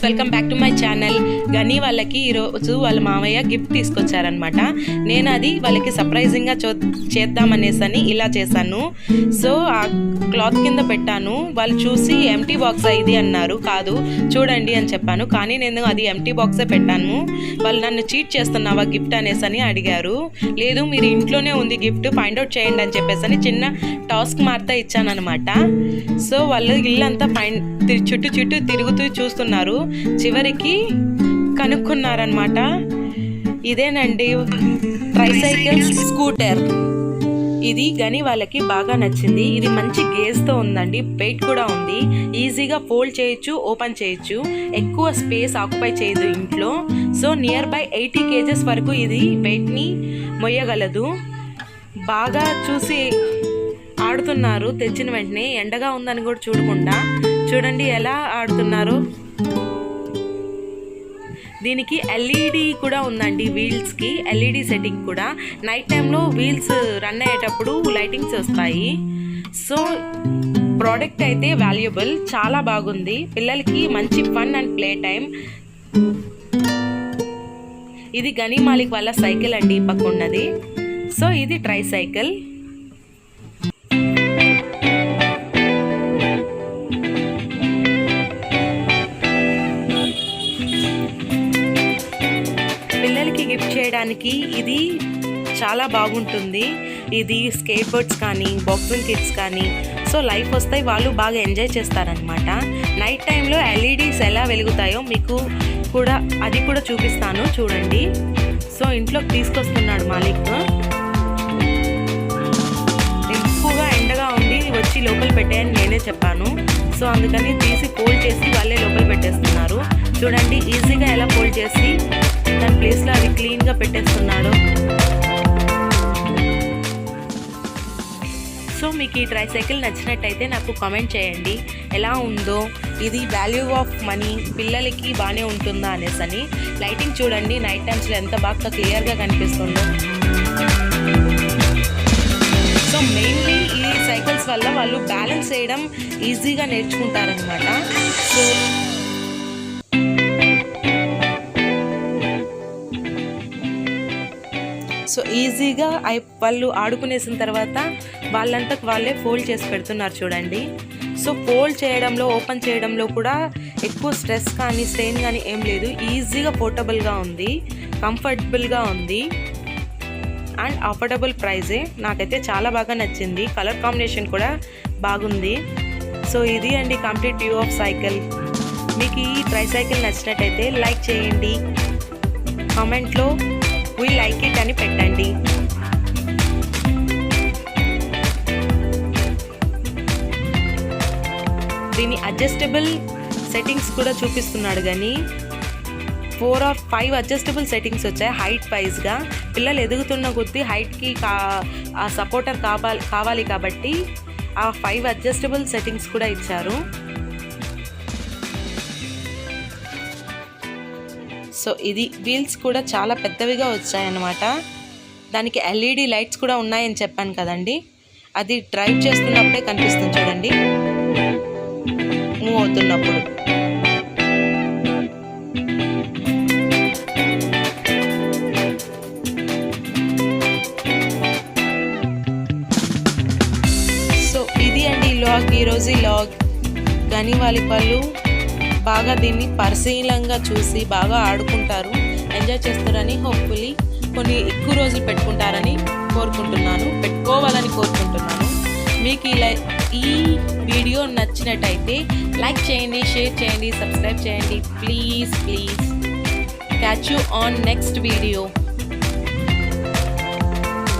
Friends, welcome back to my channel. గని వాళ్ళకి ఈరోజు వాళ్ళ మామయ్య గిఫ్ట్ తీసుకొచ్చారనమాట. నేను అది వాళ్ళకి సర్ప్రైజింగ్గా చేద్దామనేసని ఇలా చేశాను. సో ఆ క్లాత్ కింద పెట్టాను. వాళ్ళు చూసి ఎంటీ బాక్స్ ఇది అన్నారు. కాదు, చూడండి అని చెప్పాను. కానీ నేను అది ఎంటీ బాక్సే పెట్టాను. వాళ్ళు నన్ను చీట్ చేస్తున్నావా గిఫ్ట్ అనేసని అడిగారు. లేదు, మీరు ఇంట్లోనే ఉంది గిఫ్ట్, ఫైండ్ అవుట్ చేయండి అని చెప్పేసి చిన్న టాస్క్ మార్తా ఇచ్చానమాట. సో వాళ్ళు ఇల్లంతా చుట్టూ తిరుగుతూ చూస్తున్నారు. చివరికి కనుక్కున్నారనమాట. ఇదేనండి ట్రైసైకిల్ స్కూటర్. ఇది గని వాళ్ళకి బాగా నచ్చింది. ఇది మంచి గేజ్తో ఉందండి, వెయిట్ కూడా ఉంది. ఈజీగా ఫోల్డ్ చేయొచ్చు, ఓపెన్ చేయొచ్చు, ఎక్కువ స్పేస్ ఆక్యుపై చేయదు ఇంట్లో. సో నియర్ బై 80 kgs వరకు ఇది వెయిట్ని మొయ్యగలదు. బాగా చూసి ఆడుతున్నారు. తెచ్చిన వెంటనే ఎండగా ఉందని కూడా చూడకుండా చూడండి ఎలా ఆడుతున్నారు. దీనికి ఎల్ఈడి కూడా ఉందండి, వీల్స్కి ఎల్ఈడి సెట్టింగ్ కూడా. నైట్ టైంలో వీల్స్ రన్ అయ్యేటప్పుడు లైటింగ్స్ వస్తాయి. సో ప్రోడక్ట్ అయితే వాల్యుబుల్, చాలా బాగుంది. పిల్లలకి మంచి ఫన్ అండ్ ప్లే టైం. ఇది గని మాలిక్ వాళ్ళ సైకిల్ అండి, పక్కన్నది. సో ఇది ట్రైసైకిల్. పిల్లలకి గిఫ్ట్ చేయడానికి ఇది చాలా బాగుంటుంది. ఇది స్కేట్ బోర్డ్స్ కానీ, బాక్సింగ్ కిట్స్ కానీ. సో లైఫ్ వస్తాయి, వాళ్ళు బాగా ఎంజాయ్ చేస్తారనమాట. నైట్ టైంలో ఎల్ఈడీస్ ఎలా వెలుగుతాయో మీకు కూడా అది కూడా చూపిస్తాను, చూడండి. సో ఇంట్లోకి తీసుకొస్తున్నాడు మాలిక్. ఎక్కువగా ఎండగా ఉంది, వచ్చి లోపల పెట్టేయని నేనే చెప్పాను. సో అందుకని తీసి ఫోల్డ్ చేసి వాళ్ళే లోపల పెట్టేస్తున్నారు. చూడండి ఈజీగా ఎలా ఫోల్డ్ చేసి దాని ప్లేస్లో అది క్లీన్గా పెట్టేస్తున్నాడు. సో మీకు ఈ ట్రైసైకిల్ నచ్చినట్టయితే నాకు కామెంట్ చేయండి ఎలా ఉందో. ఇది వాల్యూ ఆఫ్ మనీ, పిల్లలకి బాగానే ఉంటుందా అనేసని. లైటింగ్ చూడండి నైట్ టైమ్స్లో ఎంత బాగా క్లియర్గా కనిపిస్తుందో. సో మెయిన్లీ ఈ సైకిల్స్ వల్ల వాళ్ళు బ్యాలెన్స్ చేయడం ఈజీగా నేర్చుకుంటారనమాట. సో ఈజీగా వాళ్ళు ఆడుకునేసిన తర్వాత వాళ్ళంతకు వాళ్ళే ఫోల్డ్ చేసి పెడుతున్నారు చూడండి. సో ఫోల్డ్ చేయడంలో, ఓపెన్ చేయడంలో కూడా ఎక్కువ స్ట్రెస్ కానీ స్ట్రెయిన్ కానీ ఏం లేదు. ఈజీగా పోర్టబుల్గా ఉంది, కంఫర్టబుల్గా ఉంది అండ్ అఫోర్డబుల్ ప్రైజే. నాకైతే చాలా బాగా నచ్చింది. కలర్ కాంబినేషన్ కూడా బాగుంది. సో ఇది అండి కంప్లీట్ వ్యూ ఆఫ్ సైకిల్. మీకు ఈ ట్రైసైకిల్ నచ్చినట్టయితే లైక్ చేయండి, కామెంట్లో వి లైక్ ఇట్ అని పెట్టండి. దీని అడ్జస్టబుల్ సెట్టింగ్స్ కూడా చూపిస్తున్నాడు కానీ 4 or 5 అడ్జస్టబుల్ సెట్టింగ్స్ వచ్చాయి హైట్ వైజ్గా. పిల్లలు ఎదుగుతున్న కొద్దీ హైట్కి ఆ సపోర్టర్ కావాలి కాబట్టి ఆ 5 అడ్జస్టబుల్ సెట్టింగ్స్ కూడా ఇచ్చారు. సో ఇది వీల్స్ కూడా చాలా పెద్దవిగా వచ్చాయన్నమాట. దానికి ఎల్ఈడి లైట్స్ కూడా ఉన్నాయని చెప్పాను కదండి. అది డ్రైవ్ చేస్తున్నప్పుడే కనిపిస్తుంది చూడండి, మూవ్ అవుతున్నప్పుడు. సో ఇది అండి ఈరోజు లాగ్. గని వాళ్ళు బాగా దీన్ని పరిశీలంగా చూసి బాగా ఆడుకుంటారు, ఎంజాయ్ చేస్తారని హోప్ఫుల్లీ కొన్ని ఎక్కువ రోజులు పెట్టుకోవాలని కోరుకుంటున్నాను. మీకు ఈ వీడియో నచ్చినట్టయితే లైక్ చేయండి, షేర్ చేయండి, సబ్స్క్రైబ్ చేయండి. Please catch you on next video.